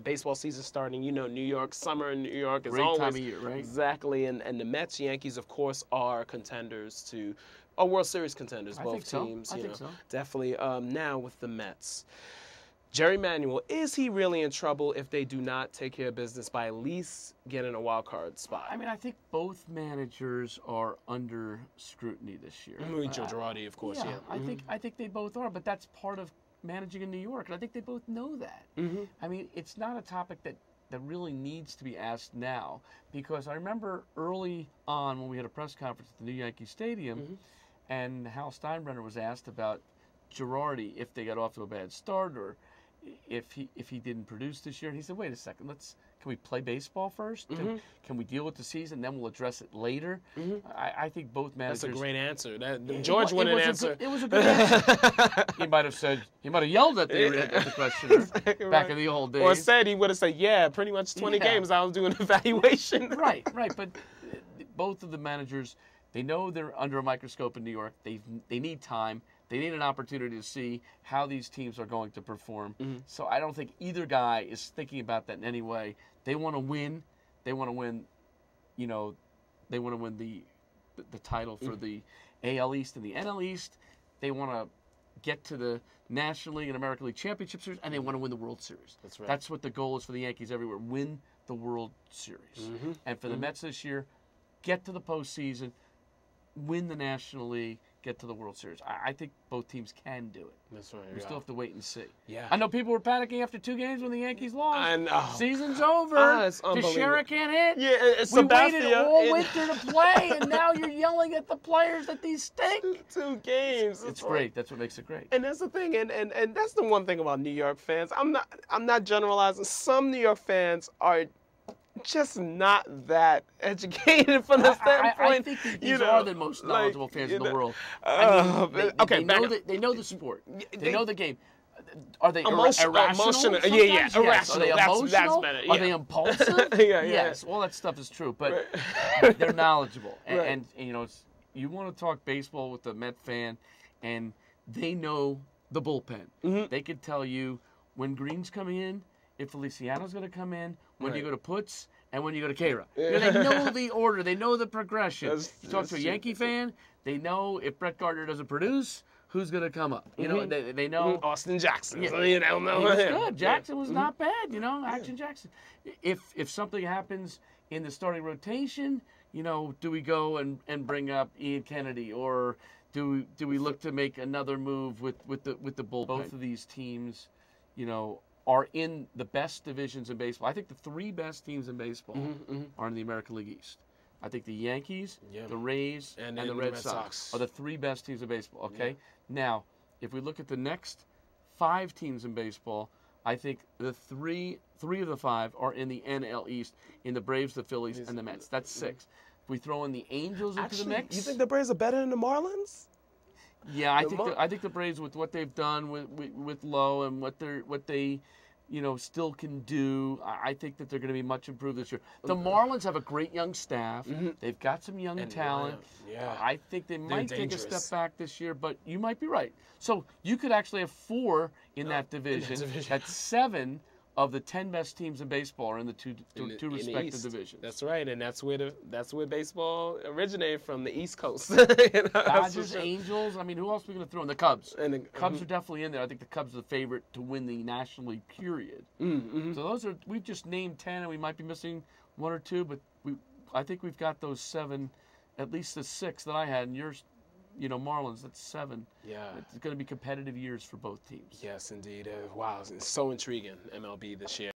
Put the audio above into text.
baseball season starting. You know, New York, summer in New York is great always time of year, right? exactly. And the Mets, Yankees, of course, are contenders to, are World Series contenders. Both teams, I you think know, so. definitely. Now with the Mets. Jerry Manuel, is he really in trouble if they do not take care of business by at least getting a wild card spot? I mean, I think both managers are under scrutiny this year. Joe Girardi, of course, yeah. I think they both are, but that's part of managing in New York, and I think they both know that. I mean, it's not a topic that really needs to be asked now, because I remember early on when we had a press conference at the new Yankee Stadium, and Hal Steinbrenner was asked about Girardi if they got off to a bad start or if he didn't produce this year, and he said, "Wait a second, can we play baseball first? Can we deal with the season, then we'll address it later?" I think both managers. That's a great answer. George wouldn't answer. It was a good answer. He might have yelled at the questioner back in the old days, or said he would have said, "Yeah, pretty much 20 games I was doing an evaluation." Right. But both of the managers, they know they're under a microscope in New York. They need time. They need an opportunity to see how these teams are going to perform. So I don't think either guy is thinking about that in any way. They want to win. They want to win, you know, they want to win the title for the AL East and the NL East. They want to get to the National League and American League Championship Series, and they want to win the World Series. That's right. That's what the goal is for the Yankees everywhere, win the World Series. And for the Mets this year, get to the postseason, win the National League, get to the World Series. I think both teams can do it. That's right. We still have to wait and see. Yeah. I know people were panicking after 2 games when the Yankees lost. I know. Season's over. It's unbelievable. Teixeira can't hit. Yeah, it's we waited all winter to play, and now you're yelling at the players that these stink. 2 games. It's great. That's what makes it great. And that's the thing, and that's the one thing about New York fans. I'm not generalizing. Some New York fans are just not that educated from the standpoint. I think these are the most knowledgeable fans in the world. I mean, they know the sport. They know the game. Are they irrational? Yeah, yes. irrational. Are they emotional? That's better. Yeah. Are they impulsive? Yes, all that stuff is true, but they're knowledgeable. And you know, you want to talk baseball with a Met fan, and they know the bullpen. They could tell you when Green's coming in, if Feliciano's going to come in, when you go to Putz, and when you go to Kara. You know, they know the order. They know the progression. You talk to a Yankee fan, they know if Brett Gardner doesn't produce, who's going to come up. You know, they know. Austin Jackson. Yeah. You know, He was good. Jackson was not bad, you know, Action Jackson. If something happens in the starting rotation, you know, do we go and bring up Ian Kennedy, or do we look to make another move with the bullpen? Both of these teams, you know, are in the best divisions in baseball. I think the 3 best teams in baseball are in the American League East. I think the Yankees, the Rays, and the Red Sox are the 3 best teams in baseball. Okay. Now, if we look at the next 5 teams in baseball, I think the three of the 5 are in the NL East, in the Braves, the Phillies, and the Mets. That's 6. If we throw in the Angels into the mix, you think the Braves are better than the Marlins? Yeah, I think the Braves, with what they've done with Lowe and what they you know still can do, I think that they're going to be much improved this year. The Marlins have a great young staff. They've got some young talent. I think they might take a step back this year, but you might be right. So you could actually have 4 in that division. That's 7 of the 10 best teams in baseball are in the two respective divisions. That's right, and that's where baseball originated from, the East Coast. Dodgers, Angels. I mean, who else are we going to throw in? The Cubs. And the Cubs are definitely in there. I think the Cubs are the favorite to win the National League. Period. So we've just named 10, and we might be missing 1 or 2, but I think we've got those 7, at least the 6 that I had, and yours. You know, Marlins, that's 7. Yeah. It's going to be competitive years for both teams. Yes, indeed. Wow, it's so intriguing, MLB this year.